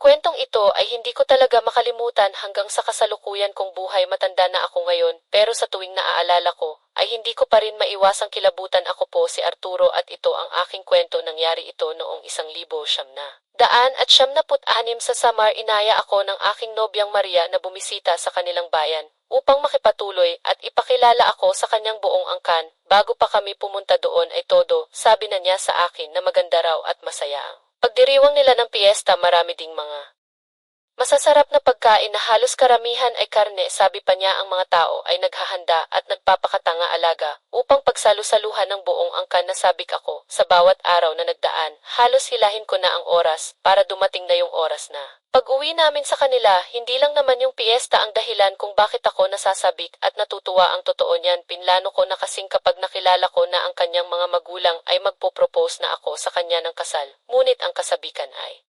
kwentong ito ay hindi ko talaga makalimutan hanggang sa kasalukuyan kong buhay. Matanda na ako ngayon, pero sa tuwing naaalala ko, ay hindi ko pa rin maiwasang kilabutan. Ako po si Arturo at ito ang aking kwento. Nangyari ito noong 1996 sa Samar. Inaya ako ng aking nobyang Maria na bumisita sa kanilang bayan upang makipatuloy at ipakilala ako sa kanyang buong angkan. Bago pa kami pumunta doon ay todo, sabi na niya sa akin na maganda raw at masaya ang pagdiriwang nila ng piyesta. Marami ding mga masasarap na pagkain na halos karamihan ay karne. Sabi pa niya ang mga tao ay naghahanda at nagpapakatanga alaga upang pagsalu-saluhan ng buong angkan. Nasabik ako sa bawat araw na nagdaan. Halos hilahin ko na ang oras para dumating na yung oras na pag-uwi namin sa kanila. Hindi lang naman yung piyesta ang dahilan kung bakit ako nasasabik at natutuwa. Ang totoo niyan, pinlano ko na kasing kapag nakilala ko na ang kanyang mga magulang ay magpo-propose na ako sa kanya ng kasal. Ngunit ang kasabikan ay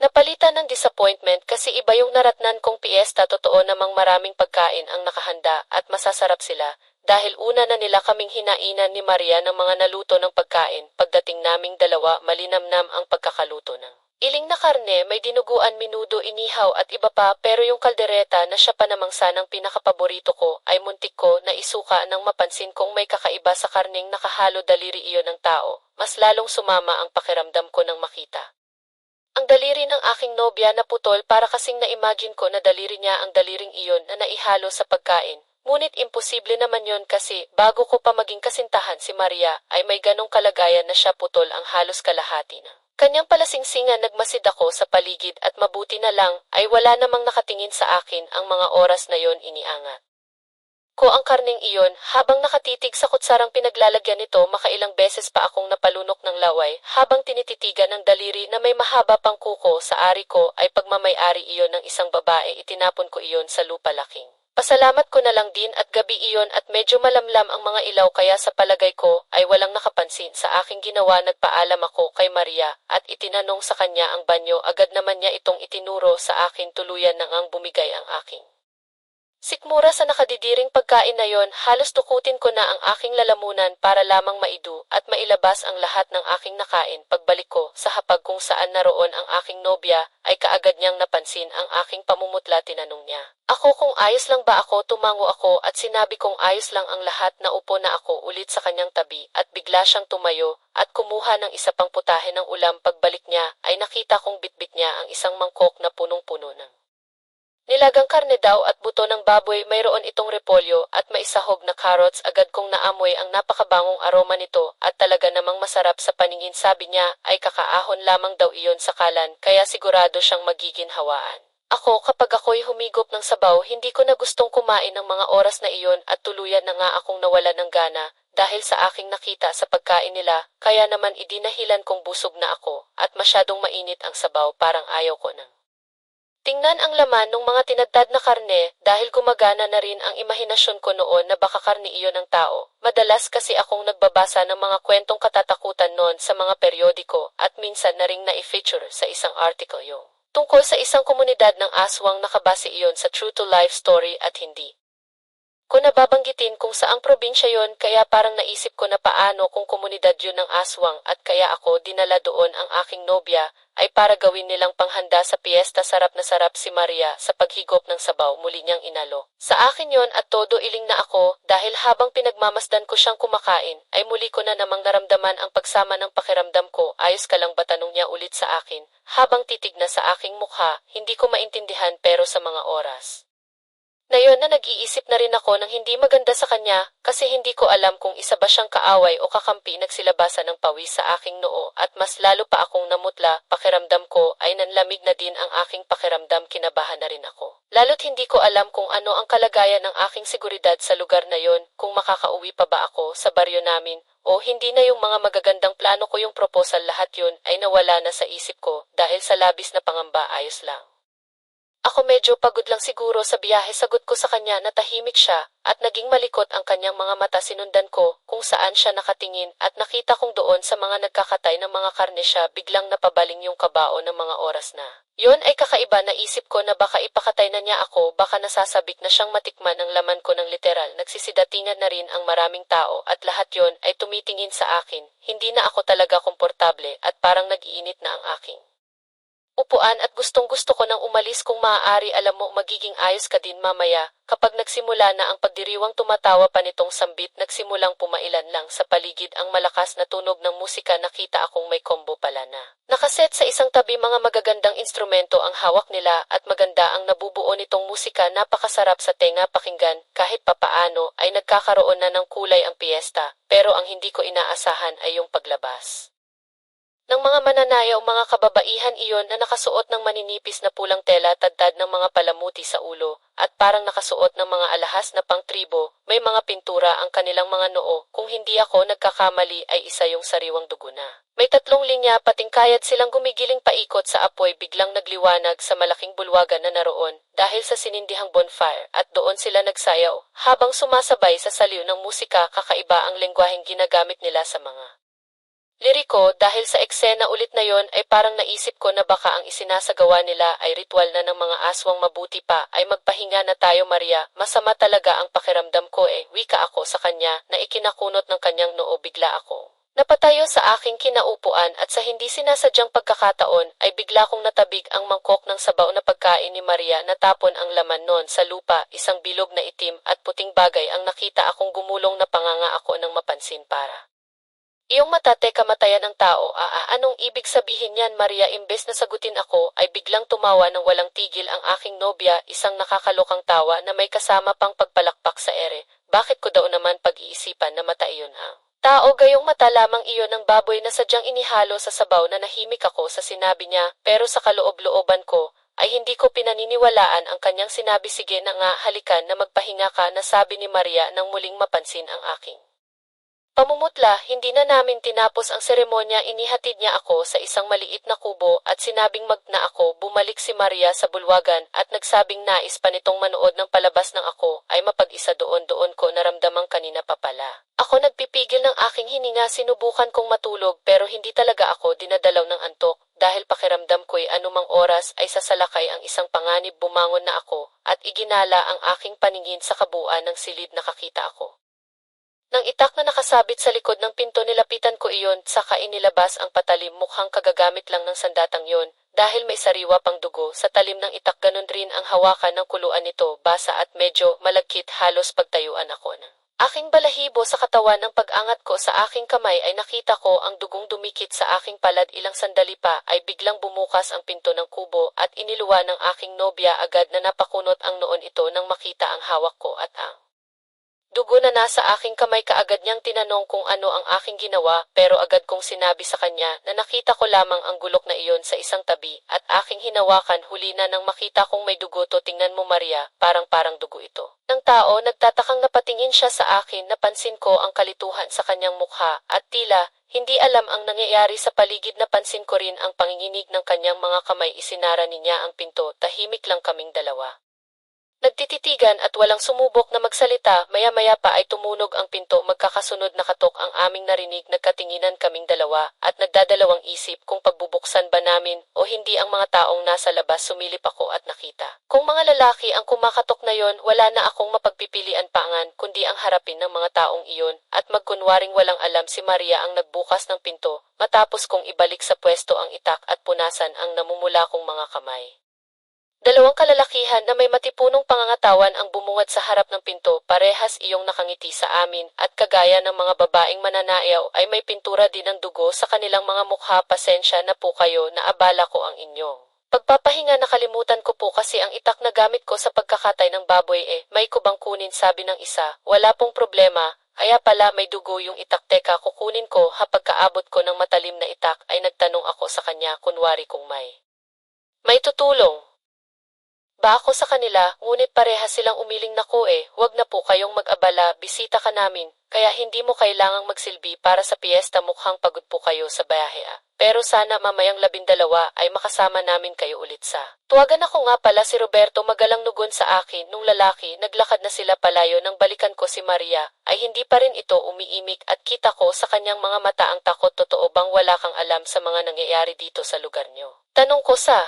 napalitan ng disappointment kasi iba yung naratnan kong piyesta. Totoo namang maraming pagkain ang nakahanda at masasarap sila dahil una na nila kaming hinainan ni Maria ng mga naluto ng pagkain. Pagdating naming dalawa, malinamnam ang pagkakaluto ng iling na karne, may dinuguan, minudo, inihaw at iba pa, pero yung kaldereta na siya pa namang sanang pinakapaborito ko ay muntik ko na isuka nang mapansin kong may kakaiba sa karneng nakahalo. Daliri iyon ng tao. Mas lalong sumama ang pakiramdam ko nang makita ang daliri ng aking nobya na putol. Para kasing na-imagine ko na daliri niya ang daliring iyon na naihalo sa pagkain. Ngunit imposible naman yon kasi bago ko pa maging kasintahan si Maria ay may ganong kalagayan na siya putol ang halos kalahati na kanyang palasingsingan. Nagmasid ako sa paligid at mabuti na lang ay wala namang nakatingin sa akin. Ang mga oras na yon iniangat ko ang karneng iyon habang nakatitig sa kutsarang pinaglalagyan nito. Makailang beses pa akong napalunok ng laway habang tinititigan ng daliri na may mahaba pang kuko. Sa ari ko ay pagmamay-ari iyon ng isang babae. Itinapon ko iyon sa lupa. Laking pasalamat ko na lang din at gabi iyon at medyo malamlam ang mga ilaw kaya sa palagay ko ay walang nakapansin sa aking ginawa. Nagpaalam ako kay Maria at itinanong sa kanya ang banyo. Agad naman niya itong itinuro sa akin. Tuluyan nang ang bumigay ang aking sikmura sa nakadidiring pagkain na yon. Halos tukutin ko na ang aking lalamunan para lamang maidu at mailabas ang lahat ng aking nakain. Pagbalik ko sa hapag kung saan naroon ang aking nobya ay kaagad niyang napansin ang aking pamumutla. Tinanong niya ako kung ayos lang ba ako. Tumango ako at sinabi kong ayos lang ang lahat. Naupo na ako ulit sa kanyang tabi at bigla siyang tumayo at kumuha ng isa pang putahe ng ulam. Pagbalik niya ay nakita kong bitbit niya ang isang mangkok na punong-puno ng nilagang karne daw at buto ng baboy. Mayroon itong repolyo at maisahog na carrots. Agad kong naamoy ang napakabangong aroma nito at talaga namang masarap sa paningin. Sabi niya ay kakaahon lamang daw iyon sa kalan kaya sigurado siyang magiginhawaan. Ako, kapag ako'y humigop ng sabaw, hindi ko na gustong kumain ng mga oras na iyon at tuluyan na nga akong nawala ng gana dahil sa aking nakita sa pagkain nila. Kaya naman idinahilan kong busog na ako at masyadong mainit ang sabaw. Parang ayaw ko nang tingnan ang laman ng mga tinadtad na karne dahil gumagana na rin ang imahinasyon ko noon na baka karne iyon ng tao. Madalas kasi akong nagbabasa ng mga kwentong katatakutan noon sa mga periodiko at minsan na ring na-feature sa isang article yung tungkol sa isang komunidad ng aswang. Nakabase iyon sa true-to-life story at hindi ko nababanggitin kung saang probinsya yon. Kaya parang naisip ko na paano kung komunidad yun ng aswang at kaya ako dinala doon ang aking nobya ay para gawin nilang panghanda sa piyesta. Sarap na sarap si Maria sa paghigop ng sabaw. Muli niyang inalo sa akin yon at todo iling na ako dahil habang pinagmamasdan ko siyang kumakain ay muli ko na namang naramdaman ang pagsama ng pakiramdam ko. Ayos ka lang ba? Tanong niya ulit sa akin habang titig na sa aking mukha. Hindi ko maintindihan pero sa mga oras na yon na nag-iisip na rin ako ng hindi maganda sa kanya kasi hindi ko alam kung isa ba siyang kaaway o kakampi. Nagsilabasan ng pawis sa aking noo at mas lalo pa akong namutla. Pakiramdam ko ay nanlamig na din ang aking pakiramdam. Kinabahan na rin ako. Lalo't hindi ko alam kung ano ang kalagayan ng aking seguridad sa lugar na yon. Kung makakauwi pa ba ako sa baryo namin o hindi na. Yung mga magagandang plano ko, yung proposal, lahat yun ay nawala na sa isip ko dahil sa labis na pangamba. Ayos lang ako, medyo pagod lang siguro sa biyahe. Sagot ko sa kanya na tahimik siya at naging malikot ang kanyang mga mata. Sinundan ko kung saan siya nakatingin at nakita kong doon sa mga nagkakatay ng mga karne siya biglang napabaling yung kabao ng mga oras na yon ay kakaiba. Naisip ko na baka ipakatay na niya ako, baka nasasabik na siyang matikman ang laman ko ng literal. Nagsisidatingan na rin ang maraming tao at lahat yon ay tumitingin sa akin. Hindi na ako talaga komportable at parang nag-iinit na ang aking upuan at gustong-gusto ko nang umalis kung maaari. Alam mo, magiging ayos ka din mamaya. Kapag nagsimula na ang pagdiriwang, tumatawa pa nitong sambit, nagsimulang pumailan lang sa paligid ang malakas na tunog ng musika. Nakita akong may combo pala na nakaset sa isang tabi, mga magagandang instrumento ang hawak nila at maganda ang nabubuo nitong musika. Napakasarap sa tenga pakinggan. Kahit papaano ay nagkakaroon na ng kulay ang piyesta, pero ang hindi ko inaasahan ay yung paglabas ng mga mananayaw, mga kababaihan iyon na nakasuot ng maninipis na pulang tela, tadtad ng mga palamuti sa ulo, at parang nakasuot ng mga alahas na pangtribo. May mga pintura ang kanilang mga noo. Kung hindi ako nagkakamali ay isa yung sariwang dugo na may 3 linya, patingkayad silang gumigiling paikot sa apoy. Biglang nagliwanag sa malaking bulwagan na naroon dahil sa sinindihang bonfire, at doon sila nagsayaw habang sumasabay sa saliw ng musika. Kakaiba ang lengguwaheng ginagamit nila sa mga liriko. Dahil sa eksena ulit na yon ay parang naisip ko na baka ang isinasagawa nila ay ritual na ng mga aswang. Mabuti pa ay magpahinga na tayo, Maria. Masama talaga ang pakiramdam ko wika ako sa kanya na ikinakunot ng kanyang noo. Bigla ako napatayo sa aking kinaupuan at sa hindi sinasadyang pagkakataon ay bigla kong natabig ang mangkok ng sabaw na pagkain ni Maria. Natapon ang laman nun sa lupa. Isang bilog na itim at puting bagay ang nakita akong gumulong. Na panganga ako ng mapansin. Para iyong mata, kamatayan ng tao. Anong ibig sabihin yan, Maria? Imbes na sagutin ako, ay biglang tumawa ng walang tigil ang aking nobya, isang nakakalokang tawa na may kasama pang pagpalakpak sa ere. Bakit ko daw naman pag-iisipan na mata iyon ang tao? Gayong mata lamang iyon ng baboy na sadyang inihalo sa sabaw. Na nahimik ako sa sinabi niya, pero sa kaloob-looban ko ay hindi ko pinaniniwalaan ang kanyang sinabi. Sige na nga, halikan na magpahinga ka na, sabi ni Maria nang muling mapansin ang aking pamumutla. Hindi na namin tinapos ang seremonya. Inihatid niya ako sa isang maliit na kubo at sinabing magna ako. Bumalik si Maria sa bulwagan at nagsabing nais pa nitong manood ng palabas ng ako ay mapag-isa doon. Doon ko naramdamang kanina pa pala ako nagpipigil ng aking hininga. Sinubukan kong matulog pero hindi talaga ako dinadalaw ng antok dahil pakiramdam ko'y anumang oras ay sasalakay ang isang panganib. Bumangon na ako at iginala ang aking paningin sa kabuuan ng silid. Nakakita ako ng itak na nakasabit sa likod ng pinto. Nilapitan ko iyon, saka inilabas ang patalim. Mukhang kagagamit lang ng sandatang yon dahil may sariwa pang dugo sa talim ng itak. Ganon rin ang hawakan ng kuluan nito, basa at medyo malagkit. Halos pagtayuan ako ng aking balahibo sa katawan. Ng pag-angat ko sa aking kamay ay nakita ko ang dugong dumikit sa aking palad. Ilang sandali pa ay biglang bumukas ang pinto ng kubo at iniluwa ng aking nobya. Agad na napakunot ang noon ito nang makita ang hawak ko at ang dugo na nasa aking kamay. Kaagad niyang tinanong kung ano ang aking ginawa, pero agad kong sinabi sa kanya na nakita ko lamang ang gulok na iyon sa isang tabi at aking hinawakan. Huli na nang makita kong may dugo to. Tingnan mo, Maria, parang dugo ito ng tao. Nagtatakang napatingin siya sa akin. Napansin ko ang kalituhan sa kanyang mukha at tila hindi alam ang nangyayari sa paligid. Napansin ko rin ang panginginig ng kanyang mga kamay. Isinara niya ang pinto. Tahimik lang kaming dalawa, nagtititigan at walang sumubok na magsalita. Maya-maya pa ay tumunog ang pinto. Magkakasunod na katok ang aming narinig. Nagkatinginan kaming dalawa at nagdadalawang isip kung pagbubuksan ba namin o hindi ang mga taong nasa labas. Sumilip ako at nakita kung mga lalaki ang kumakatok na yon. Wala na akong mapagpipilian paangan kundi ang harapin ng mga taong iyon at magkunwaring walang alam. Si Maria ang nagbukas ng pinto matapos kong ibalik sa pwesto ang itak at punasan ang namumula kong mga kamay. Dalawang kalalakihan na may matipunong pangangatawan ang bumungad sa harap ng pinto. Parehas iyong nakangiti sa amin at kagaya ng mga babaeng mananayaw ay may pintura din ng dugo sa kanilang mga mukha. Pasensya na po kayo, naabala ko ang inyong pagpapahinga. Nakalimutan ko po kasi ang itak na gamit ko sa pagkakatay ng baboy. May kubang kunin, sabi ng isa. Wala pong problema. Kaya pala may dugo yung itak. Teka, kukunin ko. Pagkaabot ko ng matalim na itak ay nagtanong ako sa kanya, kunwari kung may tutulong ba ako sa kanila, ngunit parehas silang umiling. Naku huwag na po kayong mag-abala, bisita ka namin, kaya hindi mo kailangang magsilbi para sa piyesta. Mukhang pagod po kayo sa biyahe pero sana mamayang 12 ay makasama namin kayo ulit sa tuwagan. Ako nga pala si Roberto. Magalang nugon sa akin nung lalaki. Naglakad na sila palayo. Nang balikan ko si Maria ay hindi pa rin ito umiimik at kita ko sa kanyang mga mata ang takot. Totoo bang wala kang alam sa mga nangyayari dito sa lugar nyo? Tanong ko sa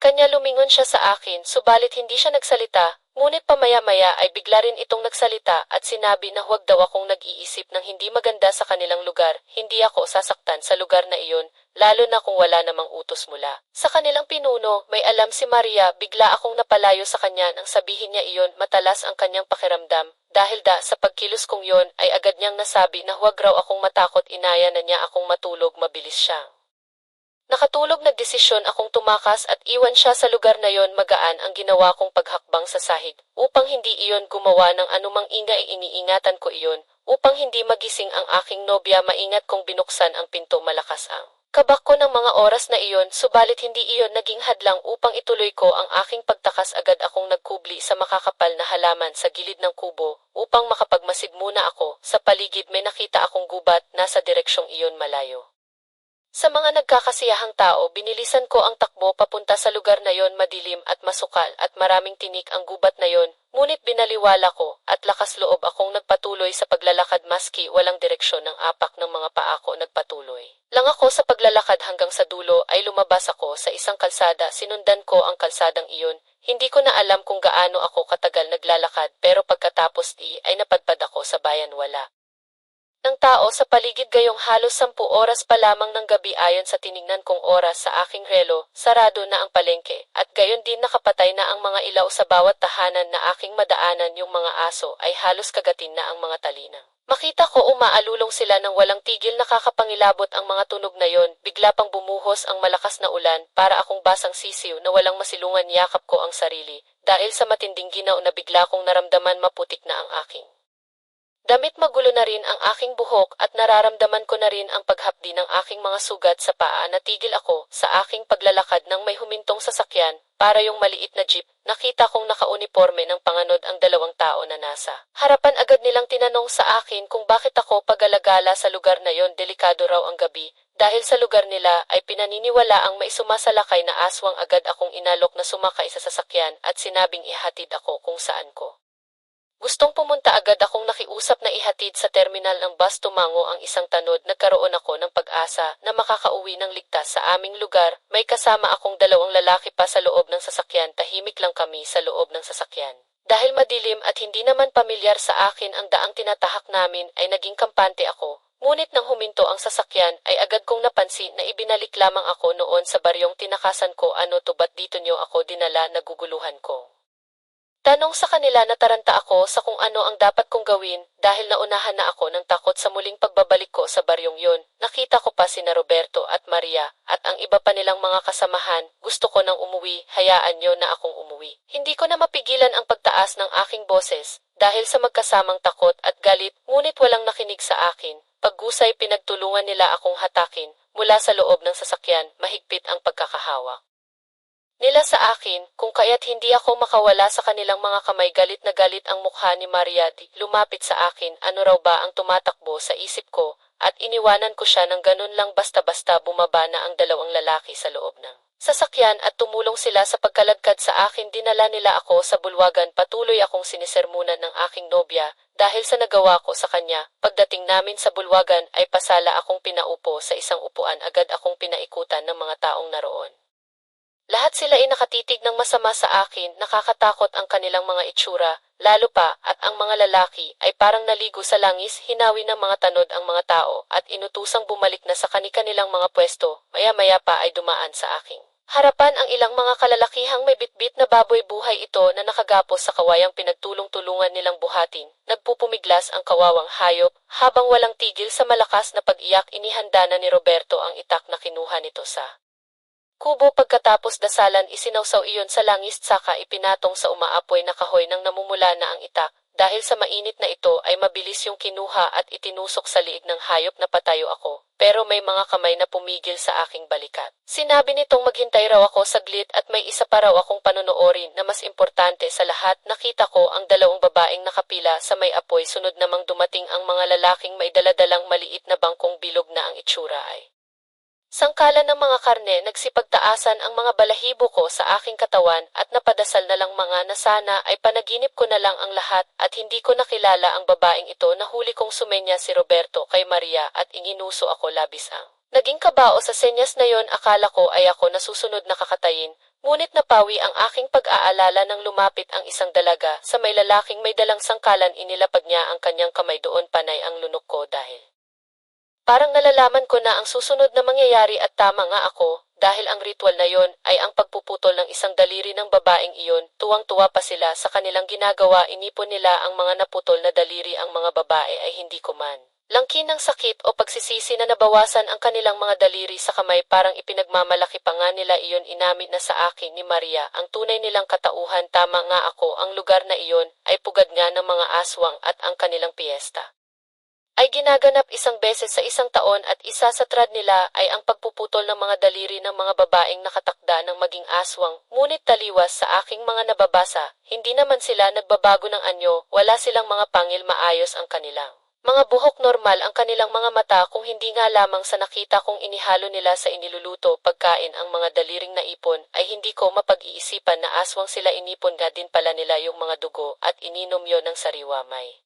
kanya. Lumingon siya sa akin, subalit hindi siya nagsalita. Ngunit pamaya-maya ay bigla rin itong nagsalita at sinabi na huwag daw akong nag-iisip ng hindi maganda sa kanilang lugar. Hindi ako sasaktan sa lugar na iyon. lalo na kung wala namang utos mula sa kanilang pinuno. May alam si Maria, bigla akong napalayo sa kanya nang sabihin niya iyon. Matalas ang kanyang pakiramdam. Dahil sa pagkilos kong yon ay agad niyang nasabi na huwag raw akong matakot. Inaya na niya akong matulog. Mabilis siyang nakatulog. Nagdesisyon akong tumakas at iwan siya sa lugar na yon. Magaan ang ginawa kong paghakbang sa sahig upang hindi iyon gumawa ng anumang ingay. Iniingatan ko iyon upang hindi magising ang aking nobya. Maingat kong binuksan ang pinto. Malakas ang kabak ko ng mga oras na iyon, subalit hindi iyon naging hadlang upang ituloy ko ang aking pagtakas. Agad akong nagkubli sa makakapal na halaman sa gilid ng kubo upang makapagmasid muna ako. Sa paligid may nakita akong gubat, nasa direksyong iyon malayo sa mga nagkakasiyahang tao. Binilisan ko ang takbo papunta sa lugar na yon. Madilim at masukal at maraming tinik ang gubat na yon, ngunit binaliwala ko at lakas loob akong nagpatuloy sa paglalakad maski walang direksyon ng apak ng mga paa ko. Nagpatuloy lang ako sa paglalakad hanggang sa dulo ay lumabas ako sa isang kalsada. Sinundan ko ang kalsadang iyon. Hindi ko na alam kung gaano ako katagal naglalakad, pero pagkatapos ay napadpad ako sa bayan. Wala ng tao sa paligid, gayong halos 10 oras pa lamang ng gabi. Ayon sa tiningnan kong oras sa aking relo, sarado na ang palengke, at gayon din nakapatay na ang mga ilaw sa bawat tahanan na aking madaanan. Yung mga aso ay halos kagatin na ang mga talinang makita ko. Umaalulong sila ng walang tigil. Nakakapangilabot ang mga tunog na yon. Bigla pang bumuhos ang malakas na ulan. Para akong basang sisiw na walang masilungan. Yakap ko ang sarili dahil sa matinding ginaw na bigla kong naramdaman. Maputik na ang aking damit, magulo na rin ang aking buhok at nararamdaman ko na rin ang paghapdi ng aking mga sugat sa paa. Natigil ako sa aking paglalakad nang may humintong sasakyan, para yung maliit na jeep. Nakita kong nakauniporme ng panganod ang 2 tao na nasa harapan. Agad nilang tinanong sa akin kung bakit ako pagalagala sa lugar na yon. Delikado raw ang gabi. Dahil sa lugar nila ay pinaniniwala ang may sumasalakay na aswang. Agad akong inalok na sumakay sa sasakyan at sinabing ihatid ako kung saan ko gustong pumunta. Agad akong nakiusap na ihatid sa terminal ng bus. Tumango ang isang tanod. Nagkaroon ako ng pag-asa na makakauwi ng ligtas sa aming lugar. May kasama akong 2 lalaki pa sa loob ng sasakyan. Tahimik lang kami sa loob ng sasakyan. Dahil madilim at hindi naman pamilyar sa akin ang daang tinatahak namin, ay naging kampante ako. Ngunit nang huminto ang sasakyan ay agad kong napansin na ibinalik lamang ako noon sa baryong tinakasan ko. Ano to, ba't dito niyo ako dinala? Naguguluhan ko tanong sa kanila. Nataranta ako sa kung ano ang dapat kong gawin dahil naunahan na ako ng takot. Sa muling pagbabalik ko sa baryong yon, nakita ko pa sina Roberto at Maria at ang iba pa nilang mga kasamahan. Gusto ko nang umuwi. Hayaan niyo na akong umuwi. Hindi ko na mapigilan ang pagtaas ng aking boses dahil sa magkasamang takot at galit, ngunit walang nakinig sa akin. Paggusay, pinagtulungan nila akong hatakin mula sa loob ng sasakyan. Mahigpit ang pagkakahawak nila sa akin, kung kaya't hindi ako makawala sa kanilang mga kamay. Galit na galit ang mukha ni Maria. Lumapit sa akin. Ano raw ba ang tumatakbo sa isip ko, at iniwanan ko siya ng ganun lang basta-basta. Bumaba na ang 2 lalaki sa loob ng sasakyan at tumulong sila sa pagkaladkad sa akin. Dinala nila ako sa bulwagan. Patuloy akong sinisermunan ng aking nobya dahil sa nagawa ko sa kanya. Pagdating namin sa bulwagan ay pasala akong pinaupo sa isang upuan. Agad akong pinaikutan ng mga taong naroon. Lahat sila ay nakatitig ng masama sa akin. Nakakatakot ang kanilang mga itsura, lalo pa at ang mga lalaki ay parang naligo sa langis. Hinawi ng mga tanod ang mga tao at inutusang bumalik na sa kanilang mga pwesto. Maya-maya pa ay dumaan sa aking harapan ang ilang mga kalalakihang may bitbit na baboy buhay. Ito na nakagapos sa kawayang pinagtulong-tulungan nilang buhatin. Nagpupumiglas ang kawawang hayop habang walang tigil sa malakas na pag-iyak. Inihanda na ni Roberto ang itak na kinuha nito sa kubo. Pagkatapos dasalan, isinawsaw iyon sa langis saka ipinatong sa umaapoy na kahoy nang namumula na ang itak. Dahil sa mainit na ito ay mabilis yung kinuha at itinusok sa liig ng hayop. Napatayo ako, pero may mga kamay na pumigil sa aking balikat. Sinabi nitong maghintay raw ako saglit at may isa pa raw akong panonoorin na mas importante sa lahat. Nakita ko ang 2 babaeng nakapila sa may apoy. Sunod namang dumating ang mga lalaking may daladalang maliit na bangkong bilog na ang itsura ay sangkalan ng mga karne. Nagsipagtaasan ang mga balahibo ko sa aking katawan at napadasal na lang mga na sana ay panaginip ko na lang ang lahat at hindi ko nakilala ang babaeng ito. Nahuli kong sumenya si Roberto kay Maria at inginuso ako labis ang naging kabao sa senyas na yon. Akala ko ay ako nasusunod na kakatayin, ngunit napawi ang aking pag-aalala nang lumapit ang isang dalaga sa may lalaking may dalang sangkalan. Inilapag niya ang kanyang kamay doon. Panay ang lunok ko dahil Parang nalalaman ko na ang susunod na mangyayari at tama nga ako, dahil ang ritual na yon ay ang pagpuputol ng isang daliri ng babaeng iyon. Tuwang-tuwa pa sila sa kanilang ginagawa, inipon nila ang mga naputol na daliri, ang mga babae ay hindi ko man langkin ng sakit o pagsisisi na nabawasan ang kanilang mga daliri sa kamay, parang ipinagmamalaki pa nga nila iyon. Inamin na sa akin ni Maria ang tunay nilang katauhan. Tama nga ako, ang lugar na iyon ay pugad nga ng mga aswang at ang kanilang piyesta ay ginaganap isang beses sa isang taon at isa sa trad nila ay ang pagpuputol ng mga daliri ng mga babaeng nakatakda ng maging aswang. Ngunit taliwas sa aking mga nababasa, hindi naman sila nagbabago ng anyo, wala silang mga pangil, maayos ang kanilang mga buhok, normal ang kanilang mga mata, kung hindi nga lamang sa nakita kong inihalo nila sa iniluluto pagkain ang mga daliring naipon, ay hindi ko mapag-iisipan na aswang sila. Inipon nga din pala nila yung mga dugo at ininom yon ng sariwa. May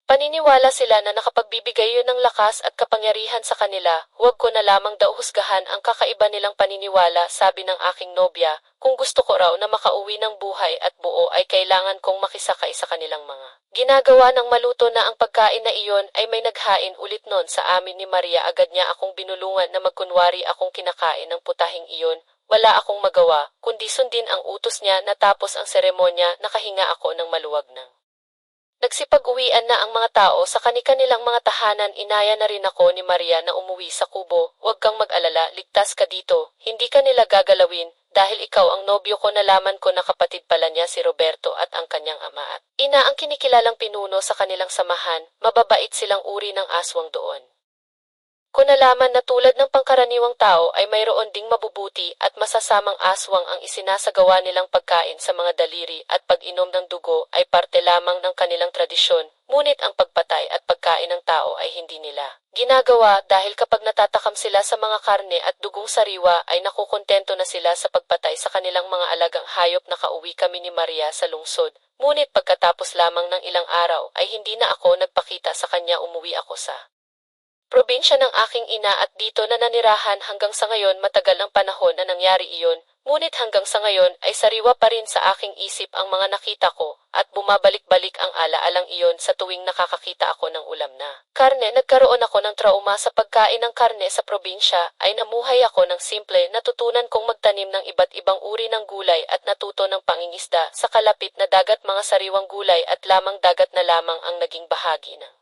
paniniwala sila na nakapagbibigay yun ng lakas at kapangyarihan sa kanila. Huwag ko na lamang daw husgahan ang kakaiba nilang paniniwala, sabi ng aking nobya. Kung gusto ko raw na makauwi ng buhay at buo ay kailangan kong makisakay sa kanilang mga ginagawa. Ng maluto na ang pagkain na iyon ay may naghain ulit nun sa amin ni Maria. Agad niya akong binulungan na magkunwari akong kinakain ng putahing iyon. Wala akong magawa, kundi sundin ang utos niya. Natapos ang seremonya, nakahinga ako ng maluwag ng nagsipag-uwian na ang mga tao sa kani-kanilang mga tahanan. Inaya na rin ako ni Maria na umuwi sa kubo. Huwag kang mag-alala, ligtas ka dito. Hindi ka nila gagalawin dahil ikaw ang nobyo ko. Nalaman ko na kapatid pala niya si Roberto at ang kanyang ama at ina ang kinikilalang pinuno sa kanilang samahan. Mababait silang uri ng aswang doon. Ko nalaman na tulad ng pangkaraniwang tao ay mayroon ding mabubuti at masasamang aswang. Ang isinasagawa nilang pagkain sa mga daliri at pag-inom ng dugo ay parte lamang ng kanilang tradisyon, ngunit ang pagpatay at pagkain ng tao ay hindi nila ginagawa, dahil kapag natatakam sila sa mga karne at dugong sariwa ay nakukontento na sila sa pagpatay sa kanilang mga alagang hayop. Nakauwi kami ni Maria sa lungsod, ngunit pagkatapos lamang ng ilang araw ay hindi na ako nagpakita sa kanya. Umuwi ako sa probinsya ng aking ina at dito na nanirahan hanggang sa ngayon. Matagal ang panahon na nangyari iyon, ngunit hanggang sa ngayon ay sariwa pa rin sa aking isip ang mga nakita ko at bumabalik-balik ang alaalang iyon sa tuwing nakakakita ako ng ulam na karne. Nagkaroon ako ng trauma sa pagkain ng karne sa probinsya, ay namuhay ako ng simple. Natutunan kong magtanim ng iba't ibang uri ng gulay at natuto ng pangingisda sa kalapit na dagat. Mga sariwang gulay at lamang dagat na lamang ang naging bahagi ng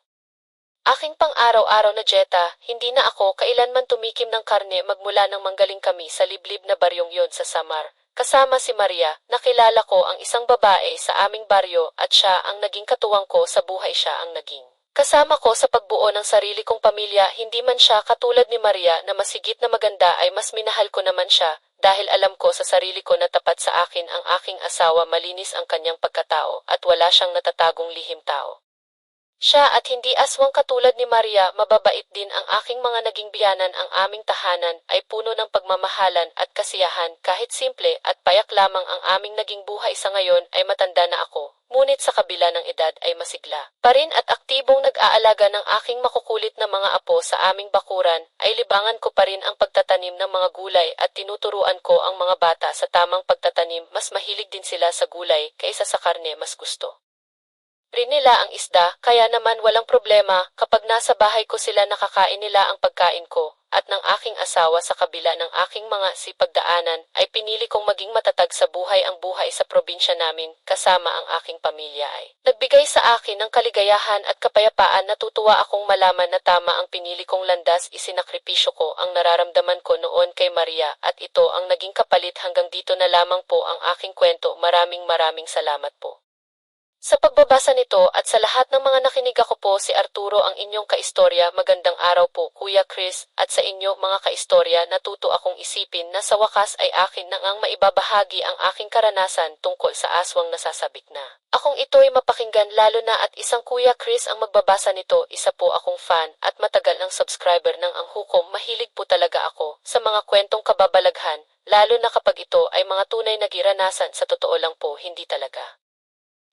aking pang-araw-araw na dieta. Hindi na ako kailanman tumikim ng karne magmula nang manggaling kami sa liblib na baryong yon sa Samar. Kasama si Maria, nakilala ko ang isang babae sa aming baryo at siya ang naging katuwang ko sa buhay. Siya ang naging kasama ko sa pagbuo ng sarili kong pamilya. Hindi man siya katulad ni Maria na masigit na maganda, ay mas minahal ko naman siya dahil alam ko sa sarili ko na tapat sa akin ang aking asawa. Malinis ang kanyang pagkatao at wala siyang natatagong lihim tao. Siya at hindi aswang katulad ni Maria. Mababait din ang aking mga naging biyanan. Ang aming tahanan ay puno ng pagmamahalan at kasiyahan. Kahit simple at payak lamang ang aming naging buhay. Sa ngayon ay matanda na ako, ngunit sa kabila ng edad ay masigla pa rin at aktibong nag-aalaga ng aking makukulit na mga apo. Sa aming bakuran ay libangan ko pa rin ang pagtatanim ng mga gulay at tinuturuan ko ang mga bata sa tamang pagtatanim. Mas mahilig din sila sa gulay kaysa sa karne. Mas gusto rin nila ang isda, kaya naman walang problema kapag nasa bahay ko sila. Nakakain nila ang pagkain ko at ng aking asawa. Sa kabila ng aking mga sipagdaanan ay pinili kong maging matatag sa buhay. Ang buhay sa probinsya namin kasama ang aking pamilya ay nagbigay sa akin ng kaligayahan at kapayapaan. Natutuwa akong malaman na tama ang pinili kong landas. Isinakripisyo ko ang nararamdaman ko noon kay Maria at ito ang naging kapalit. Hanggang dito na lamang po ang aking kwento. Maraming salamat po sa pagbabasa nito at sa lahat ng mga nakinig. Ako po si Arturo, ang inyong kaistorya. Magandang araw po Kuya Chris, at sa inyo mga kaistorya. Natuto akong isipin na sa wakas ay akin na ngang maibabahagi ang aking karanasan tungkol sa aswang nasasabik na akong ito'y mapakinggan, lalo na at isang Kuya Chris ang magbabasa nito. Isa po akong fan at matagal ng subscriber ng Ang Hukom. Mahilig po talaga ako sa mga kwentong kababalaghan, lalo na kapag ito ay mga tunay na giranasan. Sa totoo lang po, hindi talaga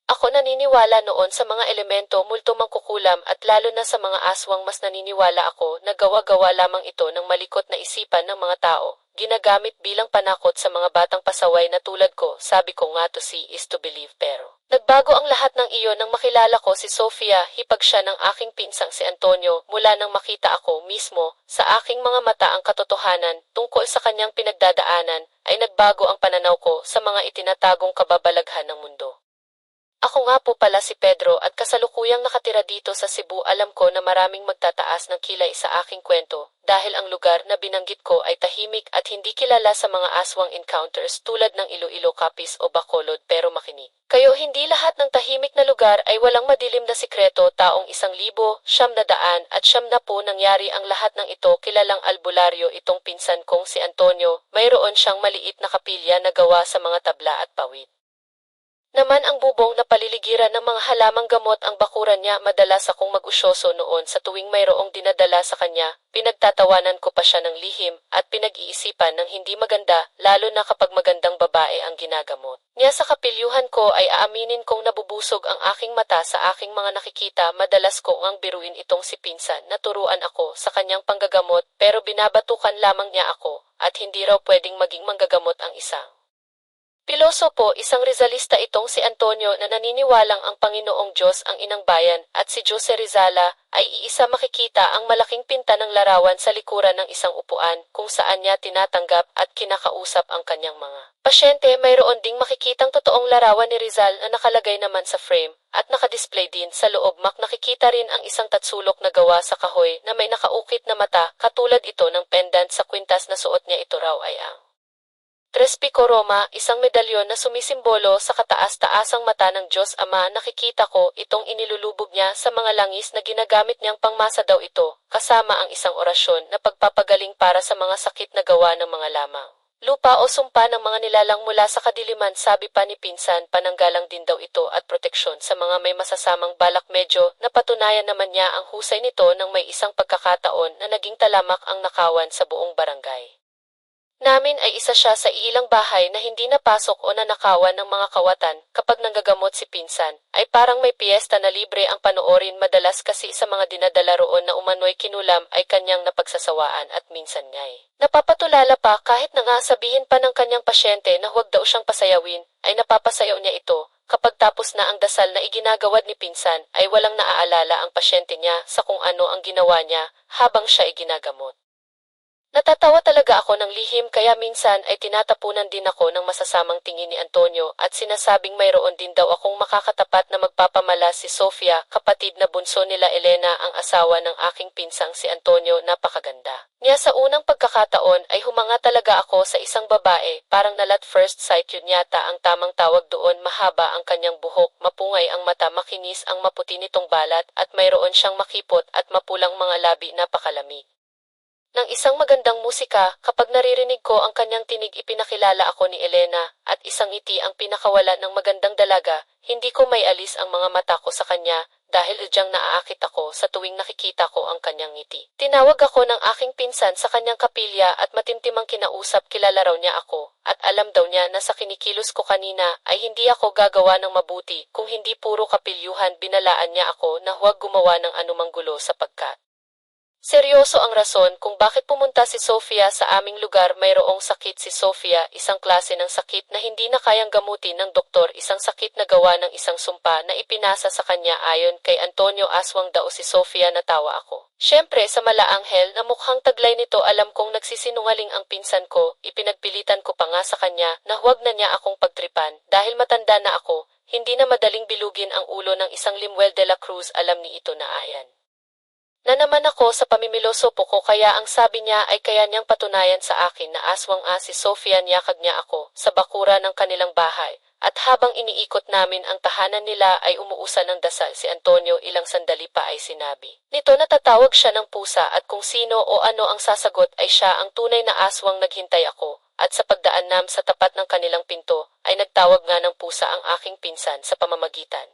ako naniniwala noon sa mga elemento, multo, mangkukulam at lalo na sa mga aswang. Mas naniniwala ako na gawa-gawa lamang ito ng malikot na isipan ng mga tao. ginagamit bilang panakot sa mga batang pasaway na tulad ko. Sabi ko nga to see is to believe pero nagbago ang lahat ng iyon nang makilala ko si Sofia, hipag siya ng aking pinsang si Antonio mula nang makita ako mismo sa aking mga mata ang katotohanan tungkol sa kanyang pinagdadaanan ay nagbago ang pananaw ko sa mga itinatagong kababalaghan ng mundo. Ako nga po pala si Pedro at kasalukuyang nakatira dito sa Cebu. Alam ko na maraming magtataas ng kilay sa aking kwento dahil ang lugar na binanggit ko ay tahimik at hindi kilala sa mga aswang encounters tulad ng Iloilo, Capiz o Bacolod, pero makinig kayo, hindi lahat ng tahimik na lugar ay walang madilim na sikreto. Taong 1,900 at 90 nangyari ang lahat ng ito. Kilalang albularyo itong pinsan kong si Antonio. Mayroon siyang maliit na kapilya na gawa sa mga tabla at pawid. Naman ang bubong na paliligiran ng mga halamang gamot ang bakuran niya. Madalas akong mag-usyoso noon sa tuwing mayroong dinadala sa kanya. Pinagtatawanan ko pa siya ng lihim at pinag-iisipan ng hindi maganda, lalo na kapag magandang babae ang ginagamot niya sa kapilyuhan ko. Ay aaminin kong nabubusog ang aking mata sa aking mga nakikita. Madalas kong ang biruin itong si pinsan. Naturuan ako sa kanyang panggagamot pero binabatukan lamang niya ako at hindi raw pwedeng maging manggagamot ang isang pilosopo. Isang Rizalista itong si Antonio na naniniwalang ang Panginoong Diyos ang inang bayan at si Jose Rizala ay iisa. Makikita ang malaking pinta ng larawan sa likuran ng isang upuan kung saan niya tinatanggap at kinakausap ang kanyang mga pasyente. Mayroon ding makikitang totoong larawan ni Rizal na nakalagay naman sa frame at nakadisplay din sa loob. Nakikita rin ang isang tatsulok na gawa sa kahoy na may nakaukit na mata katulad ito ng pendant sa kwintas na suot niya. Ito raw ay ang Tres Pico Roma, isang medalyon na sumisimbolo sa kataas-taasang mata ng Diyos Ama. Nakikita ko itong inilulubog niya sa mga langis na ginagamit niyang pangmasa daw ito, kasama ang isang orasyon na pagpapagaling para sa mga sakit na gawa ng mga lamang lupa o sumpa ng mga nilalang mula sa kadiliman. Sabi pa ni pinsan, pananggalang din daw ito at proteksyon sa mga may masasamang balak. Medyo napatunayan naman niya ang husay nito nang may isang pagkakataon na naging talamak ang nakawan sa buong barangay namin. Ay isa siya sa ilang bahay na hindi napasok o nanakawan ng mga kawatan. Kapag nanggagamot si pinsan, ay parang may piyesta na libre ang panoorin. Madalas kasi sa mga dinadala roon na umano'y kinulam ay kanyang napagsasawaan at minsan nga'y napapatulala pa. Kahit na nga sabihin pa ng kanyang pasyente na huwag daw siyang pasayawin, ay napapasayaw niya ito. Kapag tapos na ang dasal na iginagawad ni pinsan, ay walang naaalala ang pasyente niya sa kung ano ang ginawa niya habang siya ay ginagamot. Natatawa talaga ako ng lihim kaya minsan ay tinatapunan din ako ng masasamang tingin ni Antonio at sinasabing mayroon din daw akong makakatapat na magpapamala. Si Sofia, kapatid na bunso nila Elena, ang asawa ng aking pinsang si Antonio. Napakaganda niya. Sa unang pagkakataon ay humanga talaga ako sa isang babae. Parang nalat first sight, yun yata ang tamang tawag doon. Mahaba ang kanyang buhok, mapungay ang mata, makinis ang maputi nitong balat at mayroon siyang makipot at mapulang mga labi. Napakalamig ng isang magandang musika. Kapag naririnig ko ang kanyang tinig, ipinakilala ako ni Elena at isang ngiti ang pinakawala ng magandang dalaga. Hindi ko may alis ang mga mata ko sa kanya dahil udyang naaakit ako sa tuwing nakikita ko ang kanyang ngiti. Tinawag ako ng aking pinsan sa kanyang kapilya at matimtimang kinausap. Kilala raw niya ako at alam daw niya na sa kinikilos ko kanina ay hindi ako gagawa ng mabuti kung hindi puro kapilyuhan. Binalaan niya ako na huwag gumawa ng anumang gulo sapagkat seryoso ang rason kung bakit pumunta si Sofia sa aming lugar. Mayroong sakit si Sofia, isang klase ng sakit na hindi na kayang gamutin ng doktor, isang sakit na gawa ng isang sumpa na ipinasa sa kanya. Ayon kay Antonio, aswang daw si Sofia. Natawa ako. Siyempre sa malaanghel na mukhang taglay nito. Alam kong nagsisinungaling ang pinsan ko. Ipinagpilitan ko pa nga sa kanya na huwag na niya akong pagtripan dahil matanda na ako. Hindi na madaling bilugin ang ulo ng isang Limuel de la Cruz. Alam ni ito na ayan na naman ako sa pamimilosopo ko, kaya ang sabi niya ay kaya niyang patunayan sa akin na aswang si Sofia. Niyakag niya ako sa bakura ng kanilang bahay at habang iniikot namin ang tahanan nila ay umuusan ng dasal si Antonio. Ilang sandali pa ay sinabi nito na tatawag siya ng pusa at kung sino o ano ang sasagot ay siya ang tunay na aswang. Naghintay ako at sa pagdaan nam sa tapat ng kanilang pinto ay nagtawag nga ng pusa ang aking pinsan sa pamamagitan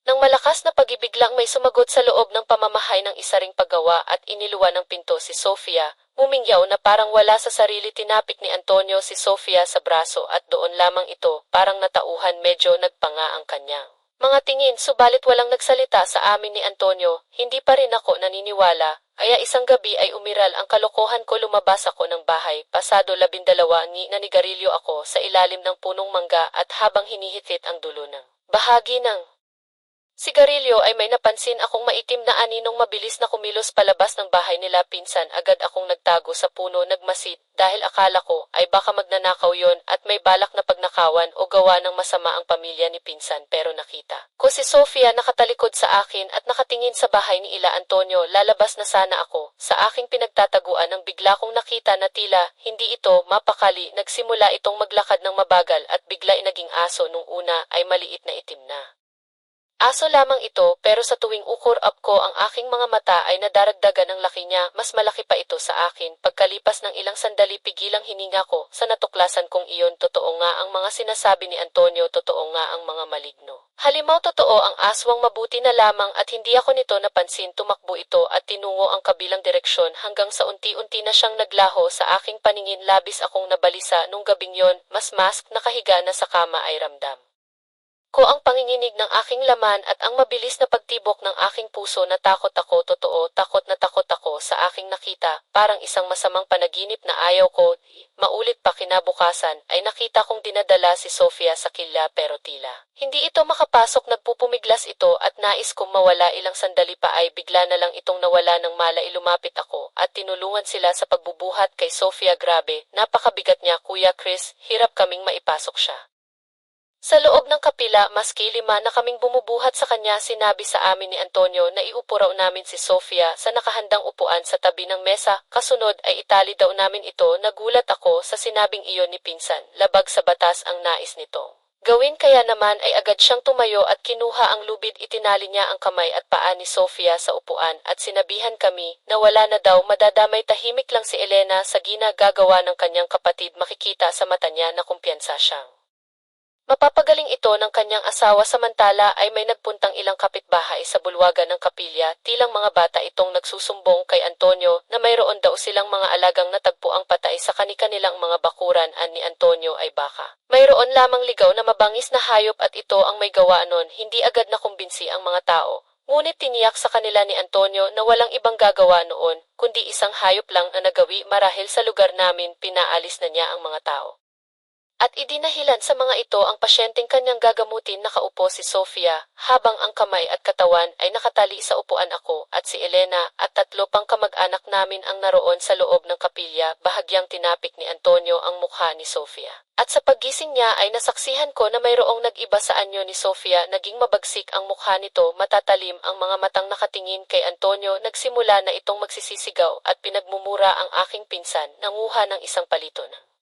nang malakas na pag-ibig. Lang may sumagot sa loob ng pamamahay ng isa ring paggawa at iniluwan ng pinto si Sofia. Bumingyaw na parang wala sa sarili. Tinapik ni Antonio si Sofia sa braso at doon lamang ito parang natauhan. Medyo nagpanga ang kanyang mga tingin subalit walang nagsalita sa amin ni Antonio. Hindi pa rin ako naniniwala Aya isang gabi ay umiral ang kalokohan ko, lumabas ako ng bahay, pasado 12 ni nanigarilyo ako sa ilalim ng punong mangga at habang hinihikit ang dulo ng bahagi ng sigarilyo ay may napansin akong maitim na aninong mabilis na kumilos palabas ng bahay nila pinsan. Agad akong nagtago sa puno, nagmasid, dahil akala ko ay baka magnanakaw yon at may balak na pagnakawan o gawa ng masama ang pamilya ni pinsan. Pero nakita ko si Sofia nakatalikod sa akin at nakatingin sa bahay ni Ila Antonio. Lalabas na sana ako sa aking pinagtataguan nang bigla kong nakita na tila hindi ito mapakali. Nagsimula itong maglakad ng mabagal at bigla naging aso. Nung una ay maliit na itim na aso lamang ito, pero sa tuwing ukor up ko ang aking mga mata ay nadaragdagan ng laki niya. Mas malaki pa ito sa akin. Pagkalipas ng ilang sandali, pigilang hininga ko sa natuklasan kong iyon. Totoo nga ang mga sinasabi ni Antonio, totoo nga ang mga maligno. Halimaw, totoo ang aswang, mabuti na lamang at hindi ako nito napansin. Tumakbo ito at tinungo ang kabilang direksyon hanggang sa unti-unti na siyang naglaho sa aking paningin. Labis akong nabalisa nung gabing yon. Mas nakahiga na sa kama ay ramdam ko ang panginginig ng aking laman at ang mabilis na pagtibok ng aking puso. Natakot ako, totoo, takot na takot ako sa aking nakita, parang isang masamang panaginip na ayaw ko maulit pa. Kinabukasan ay nakita kong dinadala si Sofia sa kilya, pero tila hindi ito makapasok. Nagpupumiglas ito at nais kong mawala. Ilang sandali pa ay bigla na lang itong nawala ng malay. Lumapit ako at tinulungan sila sa pagbubuhat kay Sofia. Grabe, napakabigat niya, Kuya Chris, hirap kaming maipasok siya sa loob ng kapila. Maski 5 na kaming bumubuhat sa kanya. Sinabi sa amin ni Antonio na iupo raw namin si Sofia sa nakahandang upuan sa tabi ng mesa. Kasunod ay itali daw namin ito. Nagulat ako sa sinabing iyon ni pinsan. Labag sa batas ang nais nito gawin, kaya naman ay agad siyang tumayo at kinuha ang lubid. Itinali niya ang kamay at paa ni Sofia sa upuan at sinabihan kami na wala na daw madadamay. Tahimik lang si Elena sa ginagawa ng kanyang kapatid. Makikita sa mata niya na kumpiyansa siyang mapapagaling ito ng kanyang asawa. Samantala ay may nagpuntang ilang kapitbahay sa bulwagan ng kapilya. Tilang mga bata itong nagsusumbong kay Antonio na mayroon daw silang mga alagang natagpuang patay sa kani-kanilang mga bakuran. Ni Antonio ay baka mayroon lamang ligaw na mabangis na hayop at ito ang may gawa nun. Hindi agad nakumbinsi ang mga tao, ngunit tiniyak sa kanila ni Antonio na walang ibang gagawa noon kundi isang hayop lang na nagawi. Marahil sa lugar namin pinaalis na niya ang mga tao at idinahilan sa mga ito ang pasyenteng kanyang gagamutin. Nakaupo si Sofia habang ang kamay at katawan ay nakatali sa upuan. Ako at si Elena at 3 pang kamag-anak namin ang naroon sa loob ng kapilya. Bahagyang tinapik ni Antonio ang mukha ni Sofia at sa paggising niya ay nasaksihan ko na mayroong nag-iba sa anyo ni Sofia. Naging mabagsik ang mukha nito, matatalim ang mga matang nakatingin kay Antonio. Nagsimula na itong magsisisigaw at pinagmumura ang aking pinsan. Nanguha ng isang palito ng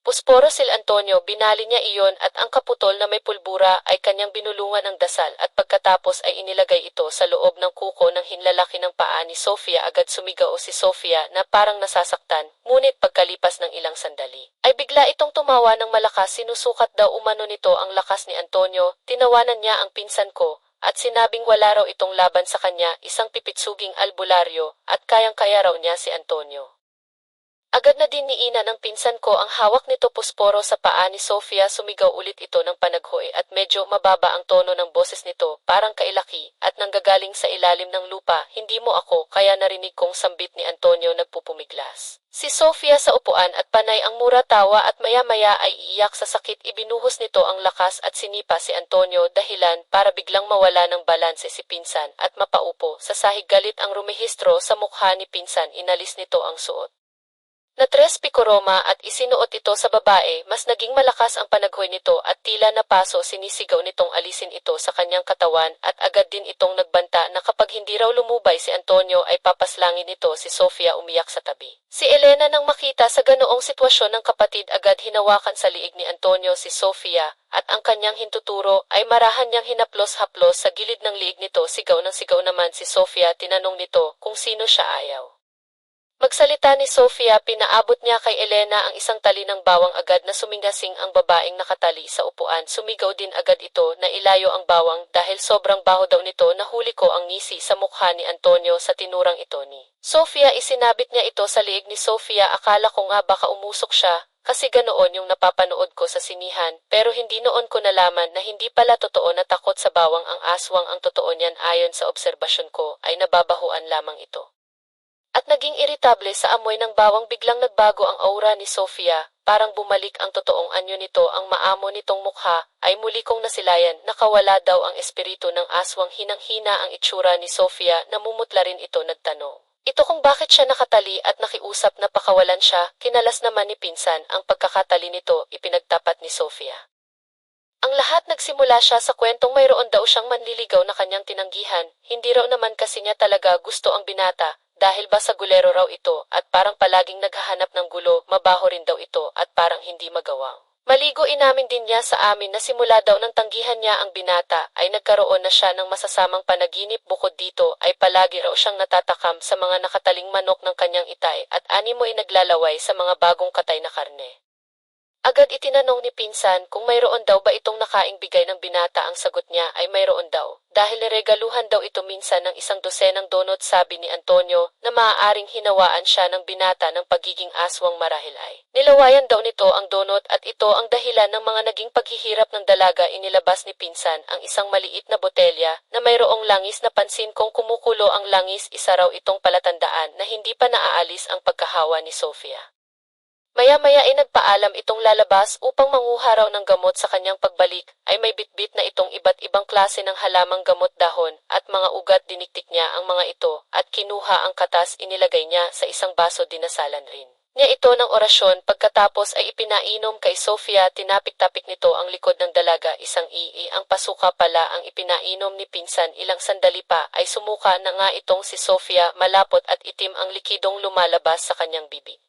pusporo si Antonio. Binali niya iyon at ang kaputol na may pulbura ay kanyang binulungan ng dasal at pagkatapos ay inilagay ito sa loob ng kuko ng hinlalaki ng paa ni Sofia. Agad sumigaw si Sofia na parang nasasaktan, ngunit pagkalipas ng ilang sandali ay bigla itong tumawa ng malakas. Sinusukat daw umano nito ang lakas ni Antonio. Tinawanan niya ang pinsan ko at sinabing wala raw itong laban sa kanya, isang pipitsuging albularyo, at kayang-kaya raw niya si Antonio. Agad na din niina ng pinsan ko ang hawak nito pusporo sa paa ni Sofia. Sumigaw ulit ito ng panaghoy at medyo mababa ang tono ng boses nito, parang kailaki at nanggagaling sa ilalim ng lupa. Hindi mo ako, kaya narinig kong sambit ni Antonio. Nagpupumiglas si Sofia sa upuan at panay ang mura tawa at maya-maya ay iiyak sa sakit. Ibinuhos nito ang lakas at sinipa si Antonio, dahilan para biglang mawala ng balanse si pinsan at mapaupo sa sahig. Galit ang rumehistro sa mukha ni pinsan. Inalis nito ang suot na tres picoroma at isinuot ito sa babae. Mas naging malakas ang panaghoy nito at tila napaso. Sinisigaw nitong alisin ito sa kanyang katawan at agad din itong nagbanta na kapag hindi raw lumubay si Antonio ay papaslangin nito si Sofia. Umiyak sa tabi si Elena nang makita sa ganoong sitwasyon ng kapatid. Agad hinawakan sa liig ni Antonio si Sofia at ang kanyang hintuturo ay marahan niyang hinaplos-haplos sa gilid ng liig nito. Sigaw ng sigaw naman si Sofia. Tinanong nito kung sino siya. Ayaw magsalita ni Sofia. Pinaabot niya kay Elena ang isang tali ng bawang. Agad na sumingasing ang babaeng nakatali sa upuan. Sumigaw din agad ito na ilayo ang bawang dahil sobrang baho daw nito. Nahuli ko ang ngisi sa mukha ni Antonio sa tinurang ito ni Sofia. Isinabit niya ito sa liig ni Sofia. Akala ko nga baka umusok siya kasi ganoon yung napapanood ko sa sinihan, pero hindi noon ko nalaman na hindi pala totoo na takot sa bawang ang aswang. Ang totoo niyan ayon sa obserbasyon ko ay nababahuan lamang ito At naging iritable sa amoy ng bawang biglang nagbago ang aura ni Sofia, parang bumalik ang totoong anyo nito ang maamo nitong mukha, ay muli kong nasilayan, nakawala daw ang espiritu ng aswang hinang-hina ang itsura ni Sofia, namumutla rin ito nagtanong. Ito kung bakit siya nakatali at nakiusap na pakawalan siya, kinalas naman ni Pinsan ang pagkakatali nito, ipinagtapat ni Sofia. Ang lahat nagsimula siya sa kwentong mayroon daw siyang manliligaw na kanyang tinanggihan, hindi raw naman kasi niya talaga gusto ang binata, dahil ba sa gulero raw ito at parang palaging naghahanap ng gulo, mabaho rin daw ito at parang hindi magawang. Maligo inamin din niya sa amin na simula daw ng tanggihan niya ang binata ay nagkaroon na siya ng masasamang panaginip bukod dito ay palagi raw siyang natatakam sa mga nakataling manok ng kanyang itay at animo ay naglalaway sa mga bagong katay na karne. Agad itinanong ni Pinsan kung mayroon daw ba itong nakaing bigay ng binata ang sagot niya ay mayroon daw, dahil niregaluhan daw ito minsan ng 1 dosenang donut sabi ni Antonio na maaaring hinawaan siya ng binata ng pagiging aswang marahil ay. Nilawayan daw nito ang donut at ito ang dahilan ng mga naging paghihirap ng dalaga inilabas ni Pinsan ang isang maliit na botelya na mayroong langis na pansin kung kumukulo ang langis isa raw itong palatandaan na hindi pa naaalis ang pagkahawa ni Sofia. Maya-maya ay nagpaalam itong lalabas upang manguha raw ng gamot sa kanyang pagbalik ay may bitbit na itong iba't ibang klase ng halamang gamot dahon at mga ugat diniktik niya ang mga ito at kinuha ang katas inilagay niya sa isang baso dinasalan rin niya ito ng orasyon pagkatapos ay ipinainom kay Sofia tinapik-tapik nito ang likod ng dalaga isang ang pasuka pala ang ipinainom ni Pinsan ilang sandali pa ay sumuka na nga itong si Sofia malapot at itim ang likidong lumalabas sa kanyang bibig.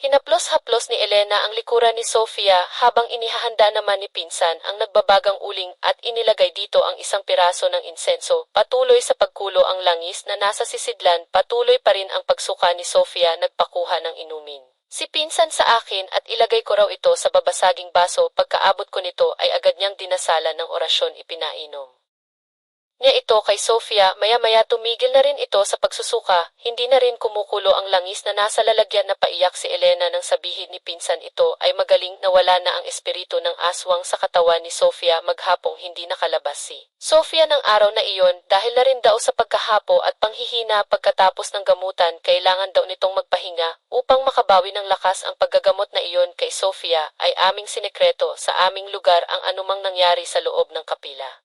Hinaplos-haplos ni Elena ang likuran ni Sofia habang inihahanda naman ni Pinsan ang nagbabagang uling at inilagay dito ang isang piraso ng insenso. Patuloy sa pagkulo ang langis na nasa sisidlan, patuloy pa rin ang pagsuka ni Sofia nagpakuha ng inumin. Si Pinsan sa akin at ilagay ko raw ito sa babasaging baso pagkaabot ko nito ay agad niyang dinasalan ng orasyon ipinainom niya ito kay Sofia, maya-maya tumigil na rin ito sa pagsusuka, hindi na rin kumukulo ang langis na nasa lalagyan na paiyak si Elena nang sabihin ni Pinsan ito ay magaling na wala na ang espiritu ng aswang sa katawan ni Sofia maghapong hindi nakalabas si Sofia ng araw na iyon dahil na rin daw sa pagkahapo at panghihina pagkatapos ng gamutan kailangan daw nitong magpahinga upang makabawi ng lakas ang paggagamot na iyon kay Sofia ay aming sinekreto sa aming lugar ang anumang nangyari sa loob ng kapila.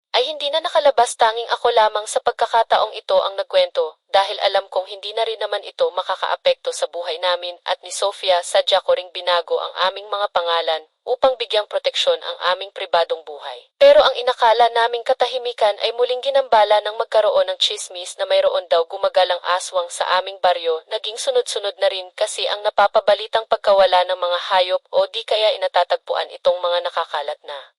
Ay hindi na nakalabas tanging ako lamang sa pagkakataong ito ang nagkwento dahil alam kong hindi na rin naman ito makakaapekto sa buhay namin at ni Sofia sadya ko ring binago ang aming mga pangalan upang bigyang proteksyon ang aming pribadong buhay. Pero ang inakala naming katahimikan ay muling ginambala ng magkaroon ng tsismis na mayroon daw gumagalang aswang sa aming baryo naging sunod-sunod na rin kasi ang napapabalitang pagkawala ng mga hayop o di kaya inatatagpuan itong mga nakakalat na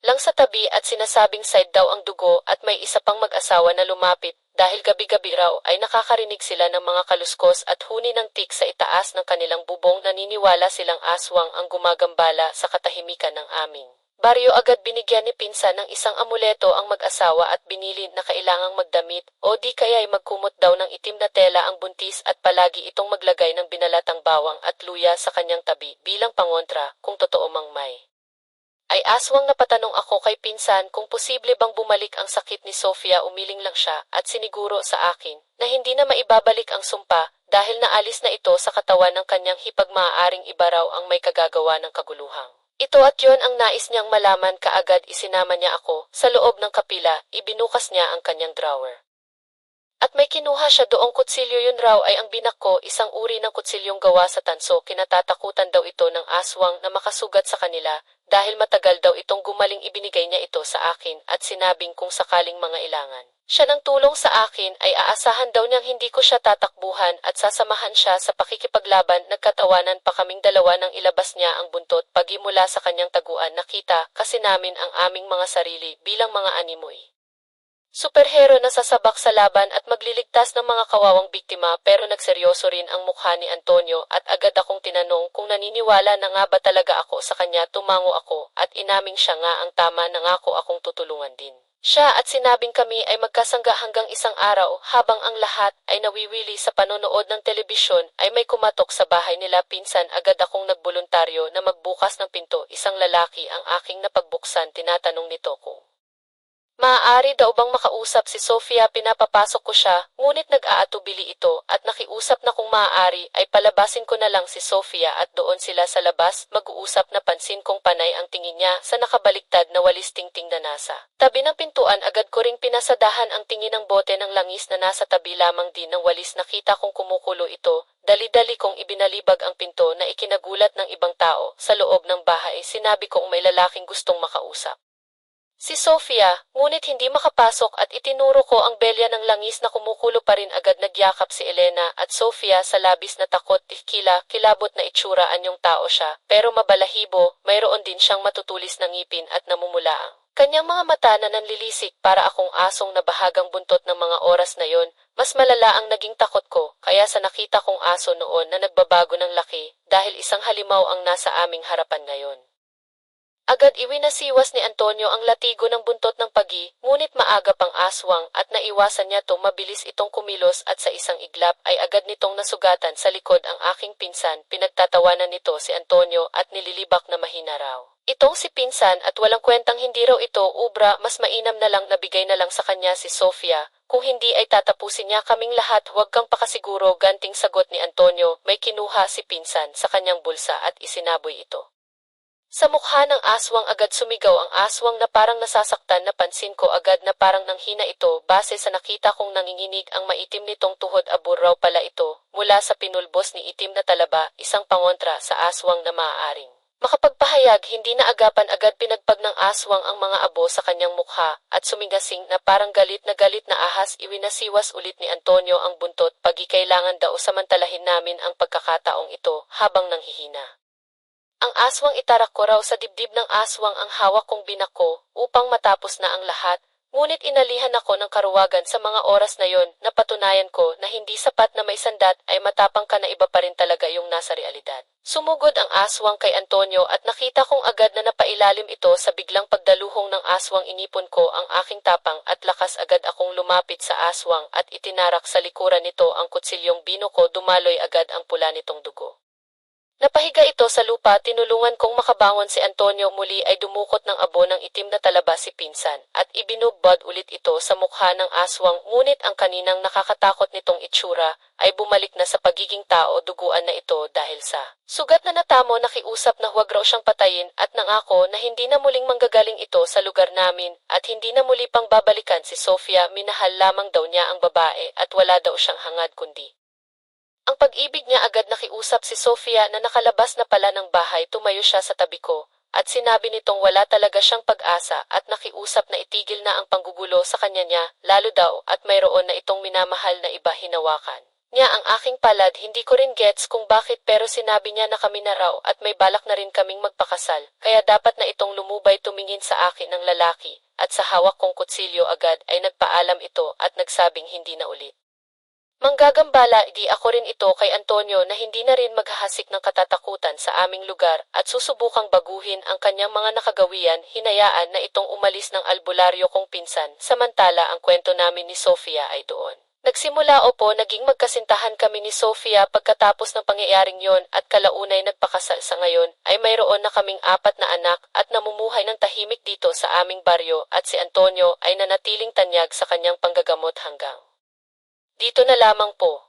lang sa tabi at sinasabing side daw ang dugo at may isa pang mag-asawa na lumapit dahil gabi-gabi raw ay nakakarinig sila ng mga kaluskos at huni ng tik sa itaas ng kanilang bubong naniniwala silang aswang ang gumagambala sa katahimikan ng aming baryo agad binigyan ni Pinsan ng isang amuleto ang mag-asawa at binilin na kailangang magdamit o di kaya ay magkumot daw ng itim na tela ang buntis at palagi itong maglagay ng binalatang bawang at luya sa kanyang tabi bilang pangontra kung totoo mang may ay aswang napatanong ako kay Pinsan kung posible bang bumalik ang sakit ni Sofia umiling lang siya at siniguro sa akin na hindi na maibabalik ang sumpa dahil naalis na ito sa katawan ng kanyang hipag maaaring iba raw ang may kagagawa ng kaguluhang. Ito at yon ang nais niyang malaman kaagad isinama niya ako sa loob ng kapila, ibinukas niya ang kanyang drawer. At may kinuha siya doong kutsilyo yun raw ay ang binak ko isang uri ng kutsilyong gawa sa tanso kinatatakutan daw ito ng aswang na makasugat sa kanila dahil matagal daw itong gumaling ibinigay niya ito sa akin at sinabing kung sakaling mga ilangan. Siya ng tulong sa akin ay aasahan daw niyang hindi ko siya tatakbuhan at sasamahan siya sa pakikipaglaban nagkatawanan pa kaming dalawa nang ilabas niya ang buntot pagi mula sa kanyang taguan nakita kasi namin ang aming mga sarili bilang mga animoy. Superhero na sasabak sa laban at magliligtas ng mga kawawang biktima pero nagseryoso rin ang mukha ni Antonio at agad akong tinanong kung naniniwala na nga ba talaga ako sa kanya tumango ako at inaming siya nga ang tama nangako akong tutulungan din. Siya at sinabing kami ay magkasangga hanggang isang araw habang ang lahat ay nawiwili sa panonood ng telebisyon ay may kumatok sa bahay nila Pinsan agad akong nagboluntaryo na magbukas ng pinto isang lalaki ang aking napagbuksan tinatanong nito kung Maaari daw bang makausap si Sofia? Pinapapasok ko siya, ngunit nag-aatubili ito at nakiusap na kung maaari ay palabasin ko na lang si Sofia at doon sila sa labas mag-uusap. Napansin kong panay ang tingin niya sa nakabaliktad na walis tingting na nasa tabi ng pintuan. Agad ko ring pinasadahan ang tingin ng bote ng langis na nasa tabi lamang din ng walis. Nakita kong kumukulo ito. Dali-dali kong ibinalibag ang pinto na ikinagulat ng ibang tao sa loob ng bahay. Sinabi kong may lalaking gustong makausap si Sofia, ngunit hindi makapasok at itinuro ko ang belya ng langis na kumukulo pa rin. Agad nagyakap si Elena at Sofia sa labis na takot. Kilabot na itsura. Anyong tao siya, pero mabalahibo, mayroon din siyang matutulis na ngipin at namumulaang kanyang mga mata na nanlilisik para akong asong nabahagang buntot. Ng mga oras na yon, mas malala ang naging takot ko kaya sa nakita kong aso noon na nagbabago ng laki dahil isang halimaw ang nasa aming harapan ngayon. Agad iwinasiwas ni Antonio ang latigo ng buntot ng pagi, ngunit maaga pang aswang at naiwasan niya to. Mabilis itong kumilos at sa isang iglap ay agad nitong nasugatan sa likod ang aking pinsan. Pinagtatawanan nito si Antonio at nililibak na mahina raw itong si pinsan at walang kwentang hindi raw ito ubra. Mas mainam na lang nabigay na lang sa kanya si Sofia. Kung hindi ay tatapusin niya kaming lahat. Huwag kang pakasiguro, ganting sagot ni Antonio. May kinuha si pinsan sa kanyang bulsa at isinaboy ito sa mukha ng aswang. Agad sumigaw ang aswang na parang nasasaktan. Napansin ko agad na parang nanghina ito base sa nakita kong nanginginig ang maitim nitong tuhod. Abur raw pala ito mula sa pinulbos ni itim na talaba, isang pangontra sa aswang na maaaring makapagpahayag. Hindi na agapan. Agad pinagpag ng aswang ang mga abo sa kanyang mukha at sumigasing na parang galit na ahas. Iwinasiwas ulit ni Antonio ang buntot. Kailangan daw samantalahin namin ang pagkakataong ito habang nanghihina ang aswang. Itarak ko raw sa dibdib ng aswang ang hawak kong binako upang matapos na ang lahat. Ngunit inalihan ako ng karuwagan sa mga oras na yon. Napatunayan ko na hindi sapat na may sandat ay matapang ka na. Iba pa rin talaga yung nasa realidad. Sumugod ang aswang kay Antonio at nakita kong agad na napailalim ito sa biglang pagdaluhong ng aswang. Inipon ko ang aking tapang at lakas. Agad akong lumapit sa aswang at itinarak sa likuran nito ang kutsilyong binuko. Dumaloy agad ang pula nitong dugo. Napahiga ito sa lupa. Tinulungan kong makabangon si Antonio. Muli ay dumukot ng abo ng itim na talaba si pinsan at ibinugbad ulit ito sa mukha ng aswang. Ngunit ang kaninang nakakatakot nitong itsura ay bumalik na sa pagiging tao. Duguan na ito dahil sa sugat na natamo. Nakiusap na huwag raw siyang patayin at nangako na hindi na muling manggagaling ito sa lugar namin at hindi na muli pang babalikan si Sofia. Minahal lamang daw niya ang babae at wala daw siyang hangad kundi ang pag-ibig niya. Agad nakiusap si Sofia na nakalabas na pala ng bahay. Tumayo siya sa tabi ko at sinabi nitong wala talaga siyang pag-asa at nakiusap na itigil na ang panggugulo sa kanya niya, lalo daw at mayroon na itong minamahal na iba. Hinawakan niya ang aking palad. Hindi ko rin gets kung bakit pero sinabi niya na kami na raw at may balak na rin kaming magpakasal. Kaya dapat na itong lumubay. Tumingin sa akin ng lalaki at sa hawak kong kutsilyo. Agad ay nagpaalam ito at nagsabing hindi na ulit manggagambala. Di ako rin ito kay Antonio na hindi na rin maghahasik ng katatakutan sa aming lugar at susubukang baguhin ang kanyang mga nakagawian. Hinayaan na itong umalis ng albularyo kong pinsan. Samantala ang kwento namin ni Sofia ay doon nagsimula. Opo, naging magkasintahan kami ni Sofia pagkatapos ng pangyayaring yon at kalaunay nagpakasal. Sa ngayon ay mayroon na kaming 4 na anak at namumuhay ng tahimik dito sa aming baryo at si Antonio ay nanatiling tanyag sa kanyang panggagamot hanggang dito na lamang po.